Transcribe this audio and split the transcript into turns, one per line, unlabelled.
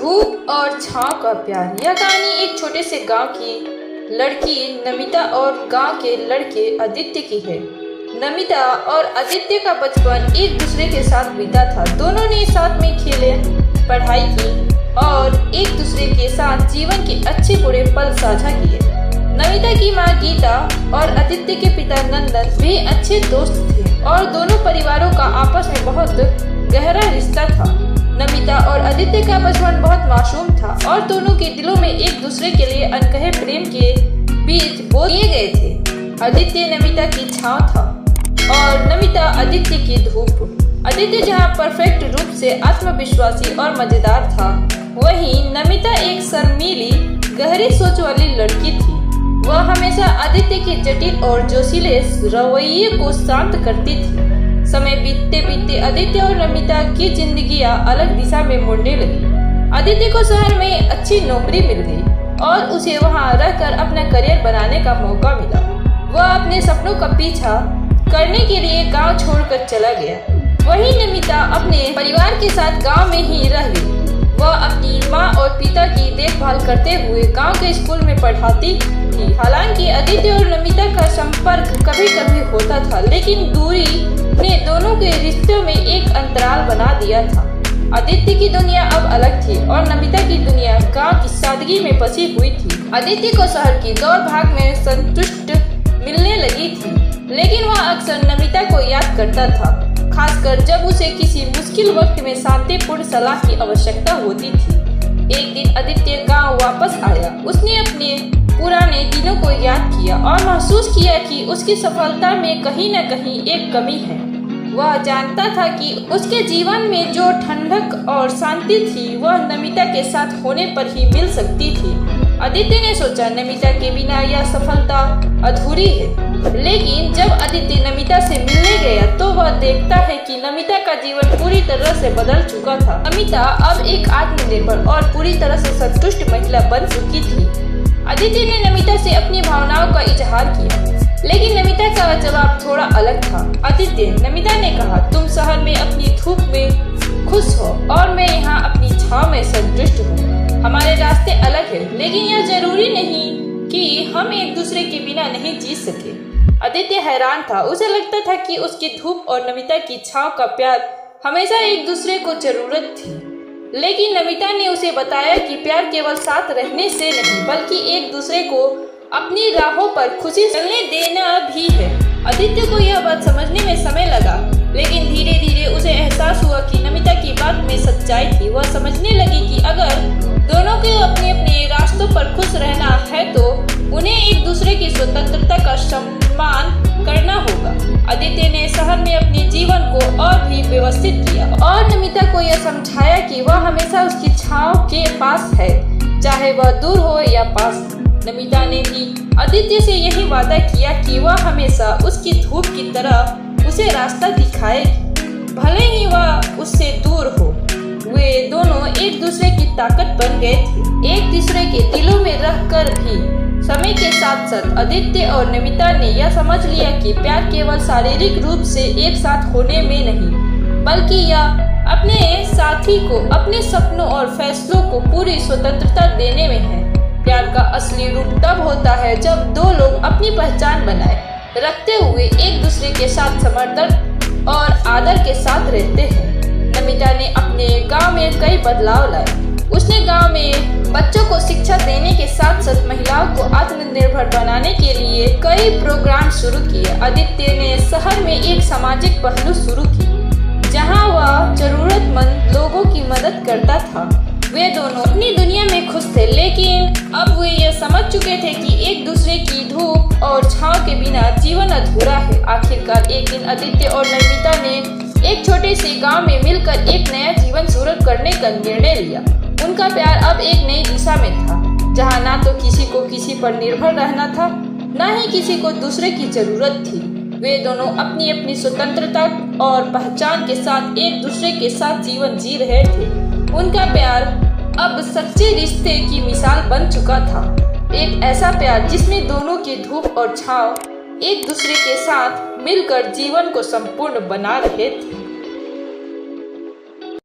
धूप और छांव का प्यार। यह कहानी एक छोटे से गांव की लड़की नमिता और गांव के लड़के आदित्य की है। नमिता और आदित्य का बचपन एक दूसरे के साथ बीता था। दोनों ने साथ में खेले, पढ़ाई की और एक दूसरे के साथ जीवन के अच्छे बुरे पल साझा किए। नमिता की माँ गीता और आदित्य के पिता नंदन भी अच्छे दोस्त थे और दोनों परिवारों का आपस में बहुत गहरा रिश्ता था। नमिता और आदित्य का बचपन बहुत मासूम था और दोनों के दिलों में एक दूसरे के लिए अनकहे प्रेम के बीज बो दिए गए थे। आदित्य नमिता की छांव था और नमिता आदित्य की धूप। आदित्य जहाँ परफेक्ट रूप से आत्मविश्वासी और मजेदार था, वहीं नमिता एक शर्मीली गहरी सोच वाली लड़की थी। वह हमेशा आदित्य के जटिल और जोशीले रवैये को शांत करती थी। समय बीतते बीतते आदित्य और नमिता की जिंदगियां अलग दिशा में मुड़ने लगी। आदित्य को शहर में अच्छी नौकरी मिल गई और उसे वहां रहकर अपना करियर बनाने का मौका मिला। वह अपने सपनों का पीछा करने के लिए गांव छोड़कर चला गया। वहीं नमिता अपने परिवार के साथ गांव में ही रह गई। वह अपनी माँ और पिता की देखभाल करते हुए गांव के स्कूल में पढ़ाती थी। हालांकि आदित्य और नमिता का संपर्क कभी कभी होता था, लेकिन दूरी ने दोनों के रिश्तों में एक अंतराल बना दिया था। आदित्य की दुनिया अब अलग थी और नमिता की दुनिया गांव की सादगी में बसी हुई थी। आदित्य को शहर की दौड़ भाग में संतुष्ट मिलने लगी थी, लेकिन वह अक्सर नमिता को याद करता था, खासकर जब उसे किसी मुश्किल वक्त में शांतिपूर्ण सलाह की आवश्यकता होती थी। एक दिन आदित्य गांव वापस आया। उसने अपने पुराने दिनों को याद किया और महसूस किया कि उसकी सफलता में कहीं न कहीं एक कमी है। वह जानता था कि उसके जीवन में जो ठंडक और शांति थी, वह नमिता के साथ होने पर ही मिल सकती थी। आदित्य ने सोचा, नमिता के बिना यह सफलता अधूरी है। लेकिन जब आदित्य नमिता से मिलने गया तो वह देखता है कि नमिता का जीवन पूरी तरह से बदल चुका था। नमिता अब एक आत्मनिर्भर और पूरी तरह से संतुष्ट महिला बन चुकी थी। आदित्य ने नमिता से अपनी भावनाओं का इजहार किया, लेकिन नमिता का जवाब थोड़ा अलग था। आदित्य, नमिता ने कहा, तुम शहर में अपनी धूप में खुश हो और मैं यहाँ अपनी छांव में संतुष्ट हूँ। हमारे रास्ते अलग हैं, लेकिन यह जरूरी नहीं कि हम एक दूसरे के बिना नहीं जी सके। आदित्य हैरान था। उसे लगता था कि उसकी धूप और नमिता की छांव का प्यार हमेशा एक दूसरे को जरूरत थी, लेकिन नमिता ने उसे बताया कि प्यार केवल साथ रहने से नहीं, बल्कि एक दूसरे को अपनी राहों पर खुशी चलने देना भी है। आदित्य को यह बात समझने में समय लगा, लेकिन धीरे धीरे उसे एहसास हुआ कि नमिता की बात में सच्चाई थी। वह समझने लगी कि अगर दोनों को अपने अपने रास्तों पर खुश रहना है तो उन्हें एक दूसरे की स्वतंत्रता का सम्मान करना होगा। आदित्य ने शहर में अपने जीवन को और भी व्यवस्थित किया और नमिता को यह समझाया कि वह हमेशा उसकी छांव के पास है, चाहे वह दूर हो या पास। नमिता ने भी आदित्य से यही वादा किया कि वह हमेशा उसकी धूप की तरह उसे रास्ता दिखाएगी, भले ही वह उससे दूर हो। वे दोनों एक दूसरे की ताकत बन गए थे। एक दूसरे के दिलों में रहकर भी समय के साथ साथ आदित्य और नमिता ने यह समझ लिया कि प्यार केवल शारीरिक रूप से एक साथ होने में नहीं, बल्कि यह अपने साथी को अपने सपनों और फैसलों को पूरी स्वतंत्रता देने में है। प्यार का असली रूप तब होता है जब दो लोग अपनी पहचान बनाए रखते हुए एक दूसरे के साथ समर्थन और आदर के साथ रहते हैं। नमिता ने अपने गांव में कई बदलाव लाए। उसने गांव में बच्चों को शिक्षा देने के साथ साथ महिलाओं को आत्मनिर्भर बनाने के लिए कई प्रोग्राम शुरू किए। आदित्य ने शहर में एक सामाजिक पहलू शुरू की, जहां वह जरूरतमंद लोगों की मदद करता था। वे दोनों अपनी दुनिया में खुश थे, लेकिन अब वे यह समझ चुके थे कि एक दूसरे की धूप और छांव के बिना जीवन अधूरा है। आखिरकार एक दिन आदित्य और नमिता ने एक छोटे से गांव में मिलकर एक नया जीवन शुरू करने का निर्णय लिया। उनका प्यार अब एक नई दिशा में था, जहां ना तो किसी को किसी पर निर्भर रहना था, न ही किसी को दूसरे की जरूरत थी। वे दोनों अपनी अपनी स्वतंत्रता और पहचान के साथ एक दूसरे के साथ जीवन जी रहे थे। उनका प्यार अब सच्चे रिश्ते की मिसाल बन चुका था। एक ऐसा प्यार जिसमें दोनों की धूप और छांव एक दूसरे के साथ मिलकर जीवन को संपूर्ण बना रहे थे।